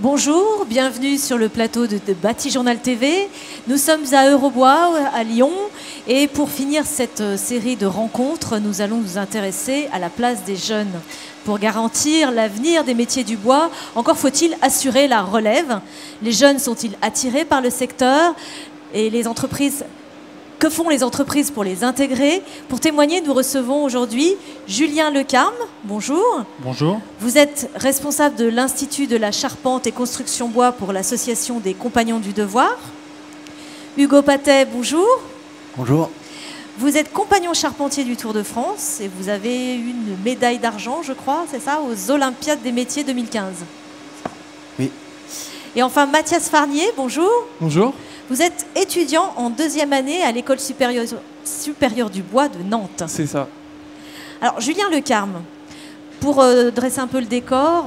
Bonjour, bienvenue sur le plateau de Bâti Journal TV. Nous sommes à Eurobois, à Lyon. Et pour finir cette série de rencontres, nous allons nous intéresser à la place des jeunes. Pour garantir l'avenir des métiers du bois, encore faut-il assurer la relève. Les jeunes sont-ils attirés par le secteur? Et les entreprises, que font les entreprises pour les intégrer? Pour témoigner, nous recevons aujourd'hui Julien Lecarme. Bonjour. Bonjour. Vous êtes responsable de l'Institut de la charpente et construction bois pour l'Association des Compagnons du Devoir. Hugo Patet, bonjour. Bonjour. Vous êtes compagnon charpentier du Tour de France et vous avez une médaille d'argent, je crois, c'est ça, aux Olympiades des métiers 2015. Oui. Et enfin, Mathias Farnier, bonjour. Bonjour. Vous êtes étudiant en 2e année à l'École supérieure du bois de Nantes. C'est ça. Alors, Julien Lecarme, pour dresser un peu le décor,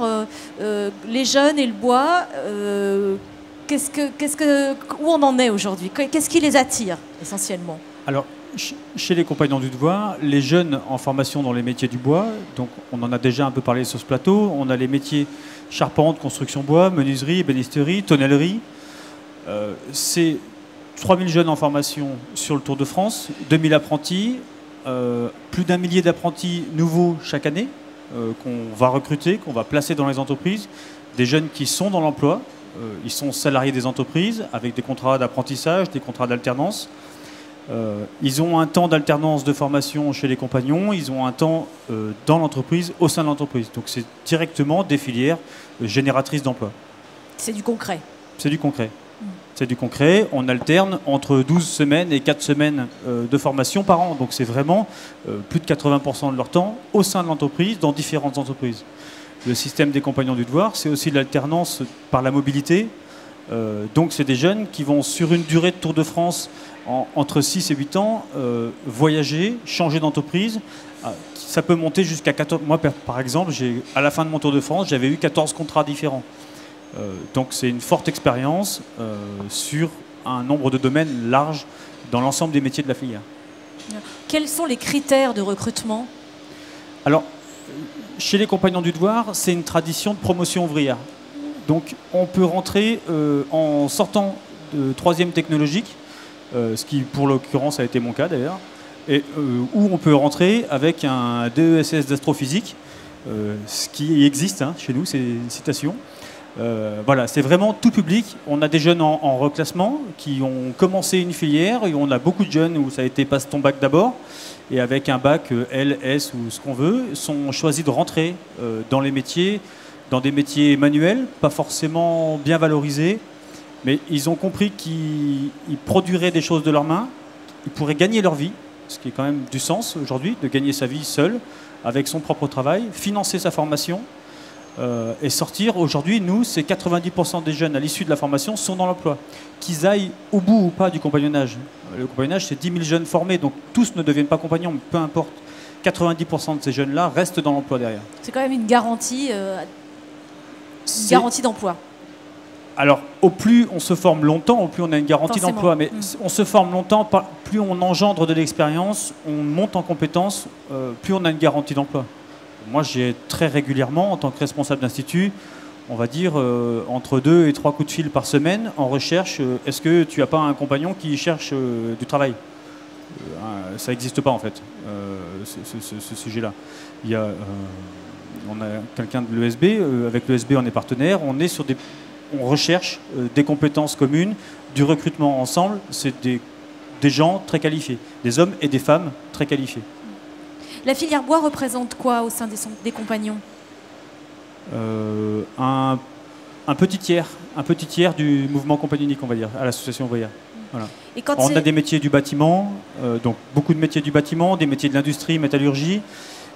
les jeunes et le bois, où on en est aujourd'hui? Qu'est-ce qui les attire essentiellement? Alors, chez les Compagnons du Devoir, les jeunes en formation dans les métiers du bois, donc on en a déjà un peu parlé sur ce plateau, on a les métiers charpente, construction bois, menuiserie, ébénisterie, tonnellerie. C'est 3000 jeunes en formation sur le Tour de France, 2000 apprentis, plus d'1 millier d'apprentis nouveaux chaque année qu'on va recruter, qu'on va placer dans les entreprises, des jeunes qui sont dans l'emploi, ils sont salariés des entreprises avec des contrats d'apprentissage, des contrats d'alternance. Ils ont un temps d'alternance de formation chez les compagnons, ils ont un temps dans l'entreprise, au sein de l'entreprise. Donc c'est directement des filières génératrices d'emplois. C'est du concret. C'est du concret. C'est du concret. On alterne entre 12 semaines et 4 semaines de formation par an. Donc c'est vraiment plus de 80% de leur temps au sein de l'entreprise, dans différentes entreprises. Le système des Compagnons du Devoir, c'est aussi de l'alternance par la mobilité. Donc c'est des jeunes qui vont sur une durée de Tour de France entre 6 et 8 ans voyager, changer d'entreprise. Ça peut monter jusqu'à 14. Moi par exemple, à la fin de mon Tour de France, j'avais eu 14 contrats différents. Donc c'est une forte expérience sur un nombre de domaines large dans l'ensemble des métiers de la filière. Quels sont les critères de recrutement? Alors, chez les Compagnons du Devoir, c'est une tradition de promotion ouvrière. Donc on peut rentrer en sortant de 3e technologique, ce qui pour l'occurrence a été mon cas d'ailleurs, où on peut rentrer avec un DESS d'astrophysique, ce qui existe chez nous, c'est une citation. Voilà, c'est vraiment tout public. On a des jeunes en reclassement qui ont commencé une filière et on a beaucoup de jeunes où ça a été passe ton bac d'abord et avec un bac L, S ou ce qu'on veut, sont choisis de rentrer dans les métiers, dans des métiers manuels, pas forcément bien valorisés, mais ils ont compris qu'ils produiraient des choses de leurs mains, ils pourraient gagner leur vie, ce qui est quand même du sens aujourd'hui, de gagner sa vie seul, avec son propre travail, financer sa formation. Et sortir, aujourd'hui, nous, c'est 90% des jeunes à l'issue de la formation sont dans l'emploi. Qu'ils aillent au bout ou pas du compagnonnage. Le compagnonnage, c'est 10 000 jeunes formés, donc tous ne deviennent pas compagnons, mais peu importe. 90% de ces jeunes-là restent dans l'emploi derrière. C'est quand même une garantie d'emploi. Alors, au plus on se forme longtemps, au plus on a une garantie d'emploi. Mais on se forme longtemps, plus on engendre de l'expérience, on monte en compétences, plus on a une garantie d'emploi. Moi, j'ai très régulièrement, en tant que responsable d'institut, on va dire entre 2 et 3 coups de fil par semaine en recherche. Est-ce que tu n'as pas un compagnon qui cherche du travail? Ça n'existe pas en fait, ce sujet-là. On a quelqu'un de l'ESB, avec l'ESB on est partenaire, on recherche des compétences communes, du recrutement ensemble. C'est des gens très qualifiés, des hommes et des femmes très qualifiés. La filière bois représente quoi au sein des compagnons? Un petit tiers du mouvement compagnonique, on va dire, à l'association ouvrière. Voilà. On a des métiers du bâtiment, donc beaucoup de métiers du bâtiment, des métiers de l'industrie, métallurgie,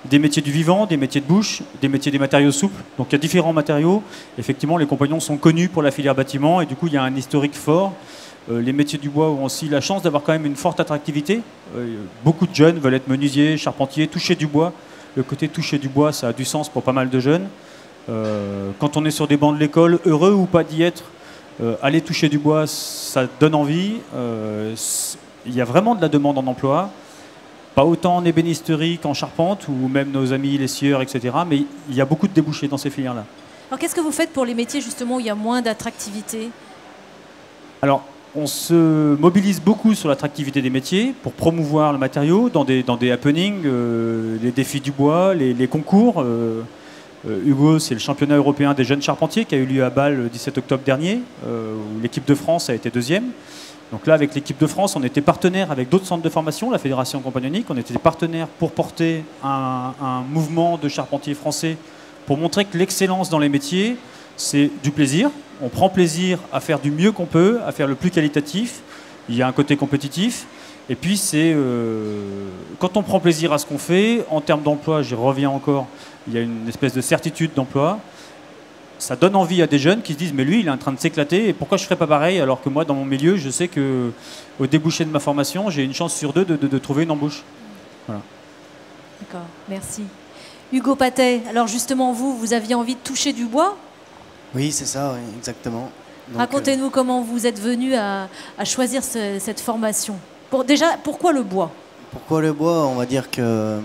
des métiers du vivant, des métiers de bouche, des métiers des matériaux souples. Donc il y a différents matériaux. Effectivement, les compagnons sont connus pour la filière bâtiment et du coup, il y a un historique fort. Les métiers du bois ont aussi la chance d'avoir quand même une forte attractivité. Beaucoup de jeunes veulent être menuisiers, charpentiers, toucher du bois. Le côté toucher du bois, ça a du sens pour pas mal de jeunes. Quand on est sur des bancs de l'école, heureux ou pas d'y être, aller toucher du bois, ça donne envie. Il y a vraiment de la demande en emploi. Pas autant en ébénisterie qu'en charpente, ou même nos amis les scieurs, etc. Mais il y a beaucoup de débouchés dans ces filières-là. Alors qu'est-ce que vous faites pour les métiers justement où il y a moins d'attractivité? Alors, on se mobilise beaucoup sur l'attractivité des métiers pour promouvoir le matériau dans des happenings, les défis du bois, les concours. Hugo, c'est le championnat européen des jeunes charpentiers qui a eu lieu à Bâle le 17 octobre dernier, où l'équipe de France a été deuxième. Donc là, avec l'équipe de France, on était partenaire avec d'autres centres de formation, la Fédération compagnonique. On était partenaire pour porter un mouvement de charpentiers français pour montrer que l'excellence dans les métiers, c'est du plaisir. On prend plaisir à faire du mieux qu'on peut, à faire le plus qualitatif. Il y a un côté compétitif. Et puis, c'est quand on prend plaisir à ce qu'on fait, en termes d'emploi, j'y reviens encore, il y a une espèce de certitude d'emploi. Ça donne envie à des jeunes qui se disent « mais lui, il est en train de s'éclater, et pourquoi je ne ferais pas pareil ?» alors que moi, dans mon milieu, je sais qu'au débouché de ma formation, j'ai une chance sur deux de trouver une embauche. Voilà. D'accord, merci. Hugo Patet, alors justement, vous aviez envie de toucher du bois? Oui, c'est ça, oui, exactement. Donc, Racontez-nous comment vous êtes venu à choisir cette formation. Déjà, pourquoi le bois? pourquoi le bois? On va dire que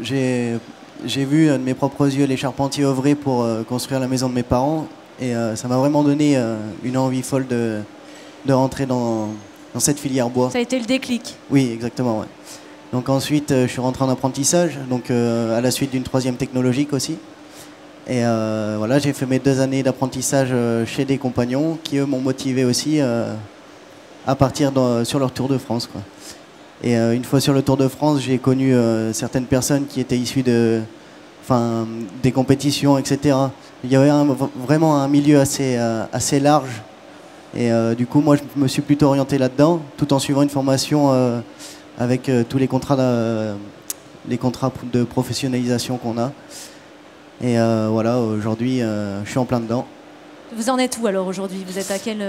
j'ai vu de mes propres yeux les charpentiers œuvrer pour construire la maison de mes parents. Et ça m'a vraiment donné une envie folle de rentrer dans cette filière bois. Ça a été le déclic? Oui, exactement. Ouais. Donc ensuite, je suis rentré en apprentissage, donc à la suite d'une 3e technologique aussi. Et voilà, j'ai fait mes 2 années d'apprentissage chez des compagnons qui, eux, m'ont motivé aussi à partir sur leur Tour de France, quoi. Et une fois sur le Tour de France, j'ai connu certaines personnes qui étaient issues des compétitions, etc. Il y avait vraiment un milieu assez large. Et du coup, moi, je me suis plutôt orienté là-dedans, tout en suivant une formation avec tous les contrats de professionnalisation qu'on a. Et voilà, aujourd'hui, je suis en plein dedans. Vous en êtes où alors aujourd'hui? Vous êtes à quelle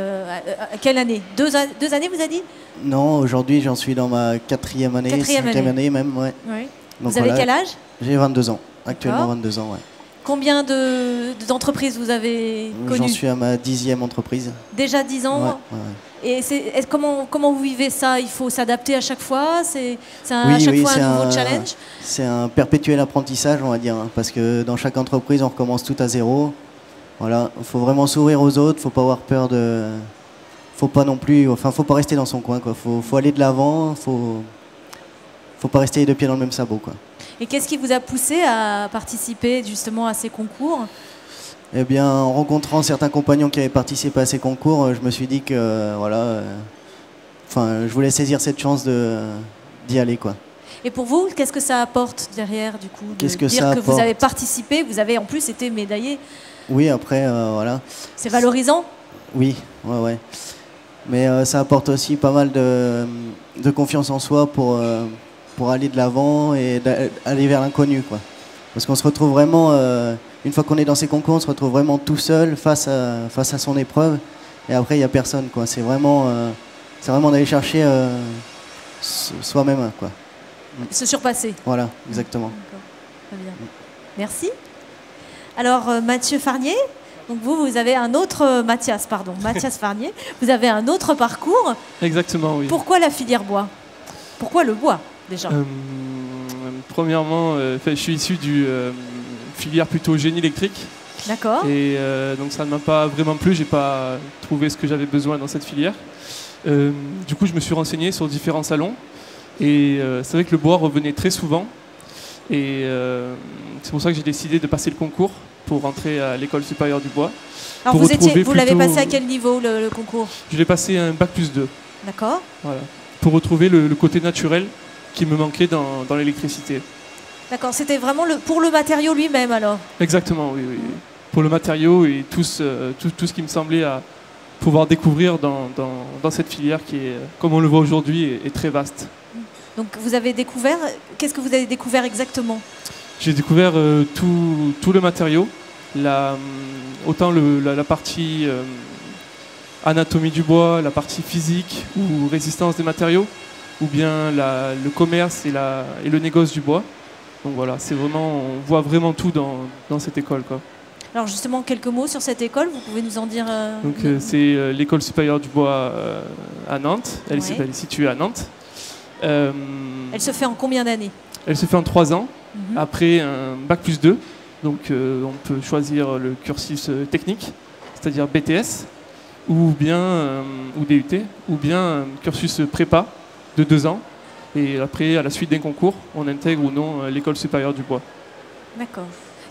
année? Deux années, vous avez dit? Non, aujourd'hui, j'en suis dans ma 4e année, 5e année même, ouais. Oui. Donc vous avez voilà, quel âge? J'ai 22 ans, actuellement 22 ans, ouais. Combien d'entreprises vous avez connues? J'en suis à ma 10e entreprise. Déjà 10 ans? Ouais. Et comment vous vivez ça? Il faut s'adapter à chaque fois? C'est à chaque fois un nouveau challenge? C'est un perpétuel apprentissage, on va dire, hein, parce que dans chaque entreprise, on recommence tout à zéro. Voilà, il faut vraiment s'ouvrir aux autres, faut pas avoir peur de... Faut pas non plus... Enfin, faut pas rester dans son coin, quoi. Faut aller de l'avant, faut pas rester les 2 pieds dans le même sabot, quoi. Et qu'est-ce qui vous a poussé à participer justement à ces concours? Eh bien, en rencontrant certains compagnons qui avaient participé à ces concours, je me suis dit que, voilà... je voulais saisir cette chance d'y aller, quoi. Et pour vous, qu'est-ce que ça apporte derrière, du coup, Qu'est-ce que dire ça que vous apporte avez participé, vous avez en plus été médaillé? Oui, après, voilà. C'est valorisant? Oui, ouais. Mais ça apporte aussi pas mal de confiance en soi pour aller de l'avant et aller vers l'inconnu, quoi. Parce qu'on se retrouve vraiment, une fois qu'on est dans ces concours, on se retrouve vraiment tout seul face à son épreuve. Et après, il n'y a personne, quoi. C'est vraiment d'aller chercher soi-même, quoi. Se surpasser. Voilà, exactement. Très bien. Merci. Alors, Mathieu Farnier, donc vous avez un autre... Mathias Farnier, vous avez un autre parcours. Exactement, oui. Pourquoi la filière bois? Pourquoi le bois, déjà? Premièrement, je suis issu du filière plutôt génie électrique. D'accord. Et donc ça ne m'a pas vraiment plu, j'ai pas trouvé ce que j'avais besoin dans cette filière. Du coup, je me suis renseigné sur différents salons. Et c'est vrai que le bois revenait très souvent. Et c'est pour ça que j'ai décidé de passer le concours pour rentrer à l'école supérieure du bois. Alors vous l'avez passé à quel niveau le concours? Je l'ai passé un bac+2. D'accord. Voilà. Pour retrouver le côté naturel qui me manquait dans l'électricité. D'accord, c'était vraiment pour le matériau lui-même alors? Exactement, oui. Pour le matériau et tout ce qui me semblait à pouvoir découvrir dans cette filière qui est, comme on le voit aujourd'hui, est très vaste. Donc vous avez découvert, qu'est-ce que vous avez découvert exactement? J'ai découvert tout le matériau, autant la partie anatomie du bois, la partie physique ou résistance des matériaux, ou bien le commerce et le négoce du bois. Donc voilà, on voit vraiment tout dans cette école, quoi. Alors justement, quelques mots sur cette école, vous pouvez nous en dire... Donc c'est l'école supérieure du bois à Nantes, elle est située à Nantes. Elle se fait en combien d'années? Elle se fait en 3 ans, après un bac+2. Donc on peut choisir le cursus technique, c'est-à-dire BTS, ou DUT, ou bien un cursus prépa de 2 ans. Et après, à la suite d'un concours, on intègre ou non l'école supérieure du bois. D'accord.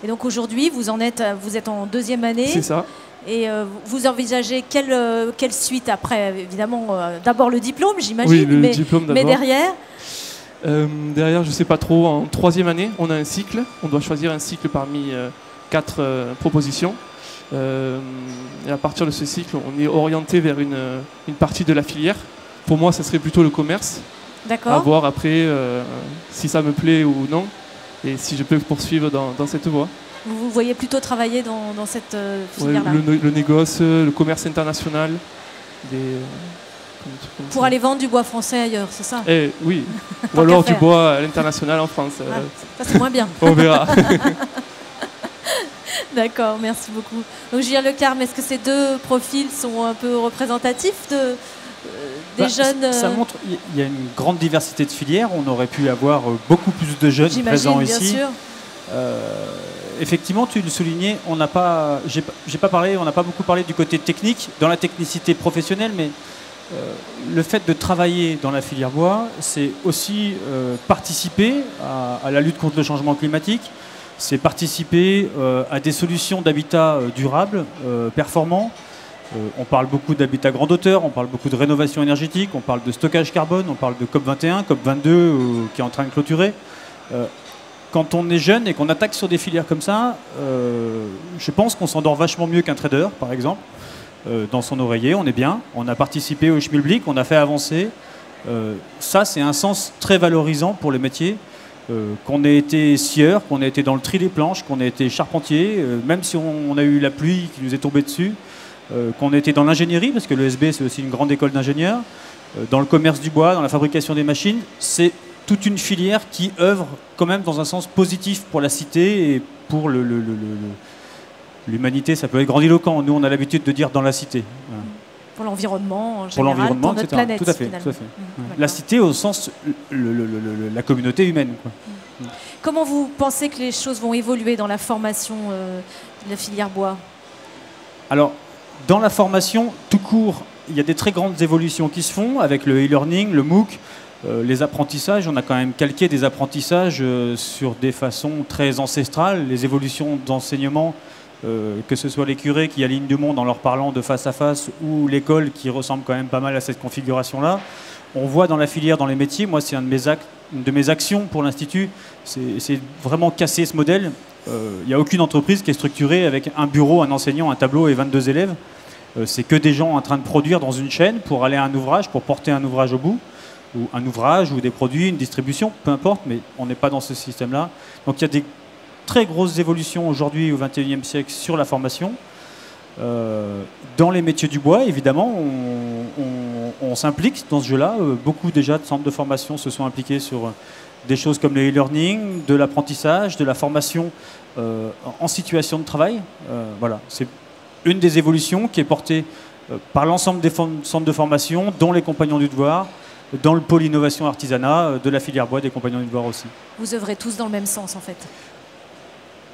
Et donc aujourd'hui, vous êtes en 2e année. C'est ça. Et vous envisagez quelle suite après? Évidemment, d'abord le diplôme, j'imagine, Oui, le diplôme mais derrière derrière, je ne sais pas trop. En 3e année, on a un cycle. On doit choisir un cycle parmi 4 propositions. Et à partir de ce cycle, on est orienté vers une partie de la filière. Pour moi, ça serait plutôt le commerce. D'accord. À voir après si ça me plaît ou non, et si je peux poursuivre dans cette voie. Vous voyez plutôt travailler dans cette filière-là? Le négoce, le commerce international. Pour aller vendre du bois français ailleurs, c'est ça? Oui, ou alors du bois à l'international en France. Ça c'est moins bien. On verra. D'accord, merci beaucoup. Donc Julien Lecarme, est-ce que ces 2 profils sont un peu représentatifs des jeunes Ça montre qu'il y a une grande diversité de filières. On aurait pu avoir beaucoup plus de jeunes présents ici. Bien sûr. Effectivement, tu le soulignais, on n'a pas beaucoup parlé du côté technique, dans la technicité professionnelle, mais le fait de travailler dans la filière bois, c'est aussi participer à la lutte contre le changement climatique, c'est participer à des solutions d'habitat durable, performants. On parle beaucoup d'habitat grande hauteur, on parle beaucoup de rénovation énergétique, on parle de stockage carbone, on parle de COP21, COP22 qui est en train de clôturer. Quand on est jeune et qu'on attaque sur des filières comme ça, je pense qu'on s'endort vachement mieux qu'un trader, par exemple. Dans son oreiller, on est bien, on a participé au Schmilblick, on a fait avancer. Ça, c'est un sens très valorisant pour le métier. Qu'on ait été scieur, qu'on ait été dans le tri des planches, qu'on ait été charpentier, même si on a eu la pluie qui nous est tombée dessus, qu'on ait été dans l'ingénierie, parce que l'ESB c'est aussi une grande école d'ingénieurs, dans le commerce du bois, dans la fabrication des machines, c'est toute une filière qui œuvre quand même dans un sens positif pour la cité et pour l'humanité. Ça peut être grandiloquent. Nous, on a l'habitude de dire dans la cité. Voilà. Pour l'environnement en général, pour notre planète. Tout à fait. Tout à fait. La cité au sens la communauté humaine. Quoi. Comment vous pensez que les choses vont évoluer dans la formation de la filière bois? Alors, dans la formation, tout court, il y a des très grandes évolutions qui se font avec le e-learning, le MOOC, les apprentissages. On a quand même calqué des apprentissages sur des façons très ancestrales, les évolutions d'enseignement. Que ce soit les curés qui alignent du monde en leur parlant de face à face ou l'école qui ressemble quand même pas mal à cette configuration-là. On voit dans la filière, dans les métiers, moi c'est une de mes actions pour l'Institut, c'est vraiment casser ce modèle. Il n'y a aucune entreprise qui est structurée avec un bureau, un enseignant, un tableau et 22 élèves. C'est que des gens en train de produire dans une chaîne pour aller à un ouvrage, pour porter un ouvrage au bout, ou un ouvrage ou des produits, une distribution, peu importe, mais on n'est pas dans ce système-là. Donc il y a des très grosses évolutions aujourd'hui au XXIe siècle sur la formation. Dans les métiers du bois, évidemment, on s'implique dans ce jeu-là. Beaucoup déjà de centres de formation se sont impliqués sur des choses comme le e-learning, de l'apprentissage, de la formation en situation de travail. Voilà, c'est une des évolutions qui est portée par l'ensemble des centres de formation, dont les Compagnons du Devoir, dans le pôle innovation artisanat de la filière bois des Compagnons du Devoir aussi. Vous œuvrez tous dans le même sens en fait.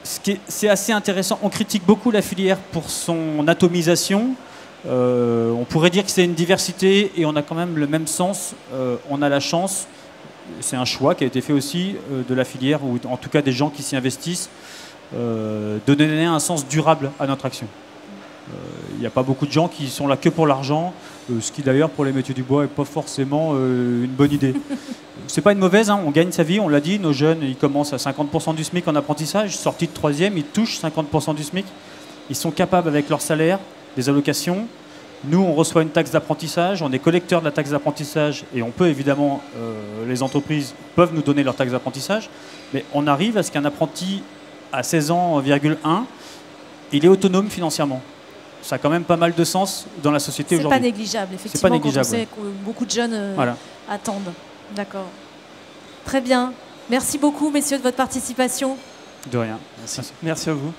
C'est assez intéressant. On critique beaucoup la filière pour son atomisation. On pourrait dire que c'est une diversité et on a quand même le même sens. On a la chance, c'est un choix qui a été fait aussi de la filière, ou en tout cas des gens qui s'y investissent, de donner un sens durable à notre action. Il n'y a pas beaucoup de gens qui sont là que pour l'argent, ce qui d'ailleurs pour les métiers du bois n'est pas forcément une bonne idée. C'est pas une mauvaise, hein, on gagne sa vie, on l'a dit, nos jeunes ils commencent à 50% du SMIC en apprentissage, sortis de 3e, ils touchent 50% du SMIC, ils sont capables avec leur salaire, des allocations. Nous on reçoit une taxe d'apprentissage, on est collecteur de la taxe d'apprentissage et on peut évidemment, les entreprises peuvent nous donner leur taxe d'apprentissage, mais on arrive à ce qu'un apprenti à 16 ans, il est autonome financièrement. Ça a quand même pas mal de sens dans la société aujourd'hui. C'est pas négligeable, effectivement, pas négligeable, quand on sait que beaucoup de jeunes attendent. D'accord. Très bien. Merci beaucoup, messieurs, de votre participation. De rien. Merci à vous.